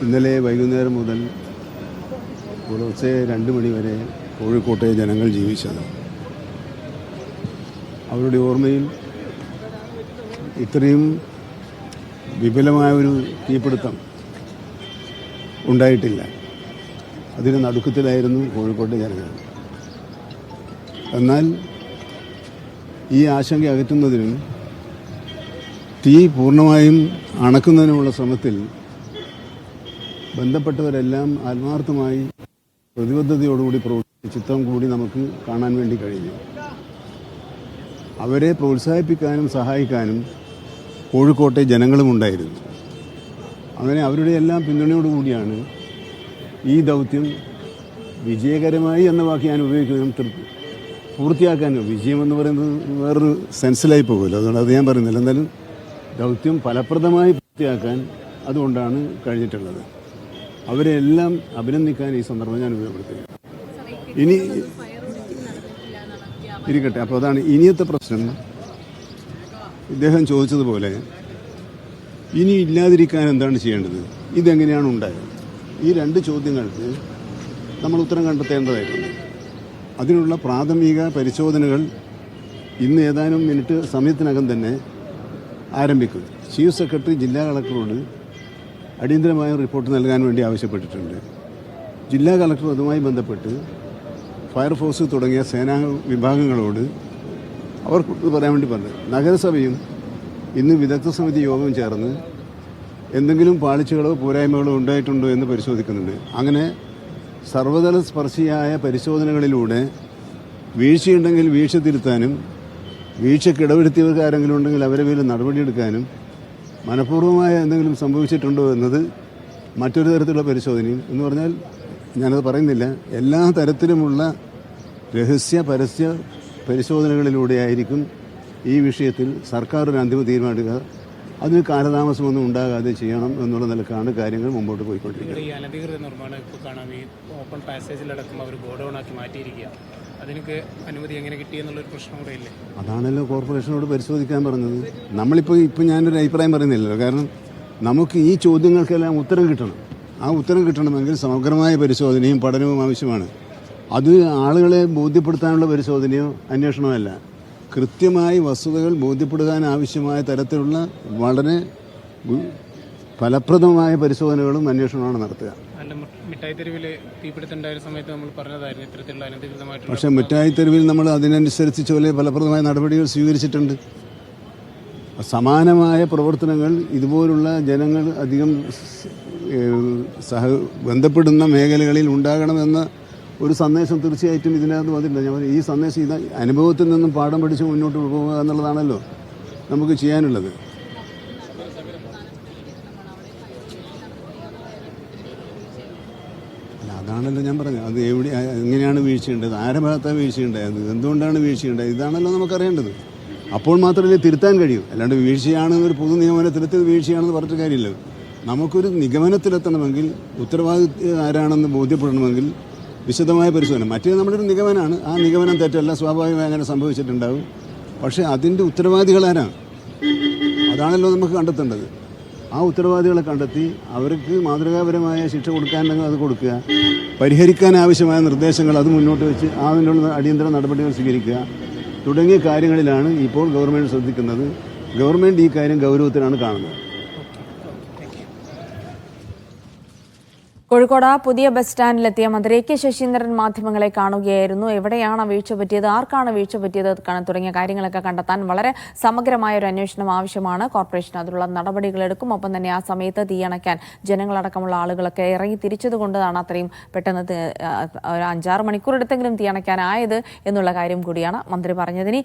ഇന്നലെ വൈകുന്നേരം മുതൽ പുലർച്ചെ 2 മണി വരെ കോഴിക്കോട്ടെ ജനങ്ങൾ ജീവിച്ചത്. അവരുടെ ഓർമ്മയിൽ ഇത്രയും വിപുലമായൊരു തീപിടുത്തം ഉണ്ടായിട്ടില്ല. അതിന് നടുക്കത്തിലായിരുന്നു കോഴിക്കോട്ടെ ജനങ്ങൾ. എന്നാൽ ഈ ആശങ്ക അകറ്റുന്നതിനും തീ പൂർണ്ണമായും അണക്കുന്നതിനുമുള്ള ശ്രമത്തിൽ ബന്ധപ്പെട്ടവരെല്ലാം ആത്മാർത്ഥമായി പ്രതിബദ്ധതയോടുകൂടി പ്രവർത്തിച്ച ചിത്രം കൂടി നമുക്ക് കാണാൻ വേണ്ടി കഴിഞ്ഞു. അവരെ പ്രോത്സാഹിപ്പിക്കാനും സഹായിക്കാനും കോഴിക്കോട്ടെ ജനങ്ങളും ഉണ്ടായിരുന്നു. അങ്ങനെ അവരുടെ എല്ലാം പിന്തുണയോടുകൂടിയാണ് ഈ ദൗത്യം വിജയകരമായി എന്ന വാക്ക് ഞാൻ ഉപയോഗിക്കുന്നത് പൂർത്തിയാക്കാനും. വിജയം എന്ന് പറയുന്നത് വേറൊരു സെൻസിലായി പോകുമല്ലോ, അതുകൊണ്ട് അത് ഞാൻ പറയുന്നില്ല. എന്തായാലും ദൗത്യം ഫലപ്രദമായി പൂർത്തിയാക്കാൻ അതുകൊണ്ടാണ് കഴിഞ്ഞിട്ടുള്ളത്. അവരെല്ലാം അഭിനന്ദിക്കാൻ ഈ സന്ദർഭം ഞാൻ ഉപയോഗപ്പെടുത്തുക. ഇനി ഇരിക്കട്ടെ. അപ്പോൾ അതാണ് ഇനിയത്തെ പ്രശ്നം. ഇദ്ദേഹം ചോദിച്ചതുപോലെ ഇനി ഇല്ലാതിരിക്കാൻ എന്താണ് ചെയ്യേണ്ടത്, ഇതെങ്ങനെയാണ് ഉണ്ടായത്? ഈ 2 ചോദ്യങ്ങൾക്ക് നമ്മൾ ഉത്തരം കണ്ടെത്തേണ്ടതായിട്ടുണ്ട്. അതിനുള്ള പ്രാഥമിക പരിശോധനകൾ ഇന്ന് ഏതാനും മിനിറ്റ് സമയത്തിനകം തന്നെ ആരംഭിക്കും. ചീഫ് സെക്രട്ടറി ജില്ലാ കളക്ടറോട് അടിയന്തരമായ റിപ്പോർട്ട് നൽകാൻ വേണ്ടി ആവശ്യപ്പെട്ടിട്ടുണ്ട്. ജില്ലാ കളക്ടർ അതുമായി ബന്ധപ്പെട്ട് ഫയർഫോഴ്സ് തുടങ്ങിയ സേനാ വിഭാഗങ്ങളോട് അവർക്ക് പറയാൻ വേണ്ടി പറഞ്ഞു. നഗരസഭയും ഇന്ന് വിദഗ്ധ സമിതി യോഗം ചേർന്ന് എന്തെങ്കിലും പാളിച്ചകളോ പോരായ്മകളോ ഉണ്ടായിട്ടുണ്ടോ എന്ന് പരിശോധിക്കുന്നുണ്ട്. അങ്ങനെ സർവ്വതല സ്പർശിയായ പരിശോധനകളിലൂടെ വീഴ്ചയുണ്ടെങ്കിൽ വീഴ്ച തിരുത്താനും വീഴ്ചക്കിടവരുത്തിയവർക്ക് ആരെങ്കിലും ഉണ്ടെങ്കിൽ അവരെ പേരിൽ നടപടിയെടുക്കാനും മനഃപൂർവ്വമായ എന്തെങ്കിലും സംഭവിച്ചിട്ടുണ്ടോ എന്നത് മറ്റൊരു തരത്തിലുള്ള പരിശോധനയും എന്ന് പറഞ്ഞാൽ ഞാനത് പറയുന്നില്ല. എല്ലാ തരത്തിലുമുള്ള രഹസ്യ പരസ്യ പരിശോധനകളിലൂടെയായിരിക്കും ഈ വിഷയത്തിൽ സർക്കാർ ഒരു അന്തിമ തീരുമാനമെടുക്കുക. അതിന് കാലതാമസമൊന്നും ഉണ്ടാകാതെ ചെയ്യണം എന്നുള്ള നിലക്കാണ് കാര്യങ്ങൾ മുമ്പോട്ട് പോയിക്കൊണ്ടിരിക്കുന്നത്. ഈ അനധികൃത നിർമ്മാണം ഇപ്പോൾ കാണാം. ഈ ഓപ്പൺ പാസേജിലടക്കം അവർ ഗോഡൗണാക്കി മാറ്റിയിരിക്കുക. അതിനൊക്കെ അനുമതി എങ്ങനെ കിട്ടിയെന്നുള്ളൊരു പ്രശ്നം കൂടെ ഇല്ലേ? അതാണല്ലോ കോർപ്പറേഷനോട് പരിശോധിക്കാൻ പറഞ്ഞത്. ഇപ്പം ഞാനൊരു അഭിപ്രായം പറയുന്നില്ലല്ലോ. കാരണം നമുക്ക് ഈ ചോദ്യങ്ങൾക്കെല്ലാം ഉത്തരം കിട്ടണം. ആ ഉത്തരം കിട്ടണമെങ്കിൽ സമഗ്രമായ പരിശോധനയും പഠനവും ആവശ്യമാണ്. അത് ആളുകളെ ബോധ്യപ്പെടുത്താനുള്ള പരിശോധനയോ അന്വേഷണമോ അല്ല. കൃത്യമായി വസ്തുതകൾ ബോധ്യപ്പെടുത്താൻ ആവശ്യമായ തരത്തിലുള്ള വളരെ ഫലപ്രദമായ പരിശോധനകളും അന്വേഷണമാണ് നടത്തുക. മിഠായിത്തെരുവിൽ തീപിടുത്തമുണ്ടായ സമയത്ത് നമ്മൾ പറഞ്ഞതായിരുന്നു ഇത്തരത്തിലുള്ള അനധികൃതമായിട്ടുള്ള. പക്ഷേ മിഠായിത്തെരുവിൽ നമ്മൾ അതിനനുസരിച്ച് ചില ഫലപ്രദമായ നടപടികൾ സ്വീകരിച്ചിട്ടുണ്ട്. സമാനമായ പ്രവർത്തനങ്ങൾ ഇതുപോലുള്ള ജനങ്ങൾ അധികം ബന്ധപ്പെടുന്ന മേഖലകളിൽ ഉണ്ടാകണമെന്ന ഒരു സന്ദേശം തീർച്ചയായിട്ടും ഇതിനകത്ത് വന്നിട്ടില്ല. ഞാൻ ഈ സന്ദേശം ഇത് അനുഭവത്തിൽ നിന്നും പാഠം പഠിച്ച് മുന്നോട്ട് പോകുക എന്നുള്ളതാണല്ലോ നമുക്ക് ചെയ്യാനുള്ളത്. അതാണല്ലോ ഞാൻ പറഞ്ഞത്. അത് എങ്ങനെയാണ് വീഴ്ചയുണ്ടത്, ആരുടെ ഭാഗത്താണ് വീഴ്ചയുണ്ടായത്, എന്തുകൊണ്ടാണ് വീഴ്ചയുണ്ടായത്, ഇതാണല്ലോ നമുക്കറിയേണ്ടത്. അപ്പോൾ മാത്രമല്ലേ തിരുത്താൻ കഴിയൂ. അല്ലാണ്ട് വീഴ്ചയാണെന്ന് ഒരു പൊതു നിഗമനത്തിലെത്തി വീഴ്ചയാണെന്ന് പറഞ്ഞിട്ട് കാര്യമില്ല. നമുക്കൊരു നിഗമനത്തിലെത്തണമെങ്കിൽ ഉത്തരവാദിത്വ ആരാണെന്ന് ബോധ്യപ്പെടണമെങ്കിൽ വിശദമായ പരിശോധന. മറ്റേ നമ്മുടെ ഒരു നിഗമനമാണ്. ആ നിഗമനം തെറ്റല്ല, സ്വാഭാവികമായി അങ്ങനെ സംഭവിച്ചിട്ടുണ്ടാവും. പക്ഷേ അതിൻ്റെ ഉത്തരവാദികളാരാണ്, അതാണല്ലോ നമുക്ക് കണ്ടെത്തേണ്ടത്. ആ ഉത്തരവാദികളെ കണ്ടെത്തി അവർക്ക് മാതൃകാപരമായ ശിക്ഷ കൊടുക്കാനുണ്ടെങ്കിൽ അത് കൊടുക്കുക. പരിഹരിക്കാൻ ആവശ്യമായ നിർദ്ദേശങ്ങൾ അത് മുന്നോട്ട് വെച്ച് അതിനുള്ള അടിയന്തര നടപടികൾ സ്വീകരിക്കുക തുടങ്ങിയ കാര്യങ്ങളിലാണ് ഇപ്പോൾ ഗവൺമെൻറ് ശ്രദ്ധിക്കുന്നത്. ഗവൺമെൻറ് ഈ കാര്യം ഗൗരവത്തിലാണ് കാണുന്നത്. കോഴിക്കോട് പുതിയ ബസ് സ്റ്റാൻഡിലെത്തിയ മന്ത്രി കെ ശശീന്ദ്രൻ മാധ്യമങ്ങളെ കാണുകയായിരുന്നു. എവിടെയാണ് വീഴ്ച പറ്റിയത്, ആർക്കാണ് വീഴ്ച പറ്റിയത് തുടങ്ങിയ കാര്യങ്ങളൊക്കെ കണ്ടെത്താൻ വളരെ സമഗ്രമായ ഒരു അന്വേഷണം ആവശ്യമാണ്. കോർപ്പറേഷൻ അതിനുള്ള നടപടികളെടുക്കും. ഒപ്പം തന്നെ ആ സമയത്ത് തീയണയ്ക്കാൻ ജനങ്ങളടക്കമുള്ള ആളുകളൊക്കെ ഇറങ്ങി തിരിച്ചതുകൊണ്ടാണ് അത്രയും പെട്ടെന്ന് ഒരു 5-6 മണിക്കൂർ എടുത്തെങ്കിലും തീയണയ്ക്കാനായത് എന്നുള്ള കാര്യം കൂടിയാണ് മന്ത്രി പറഞ്ഞതിന്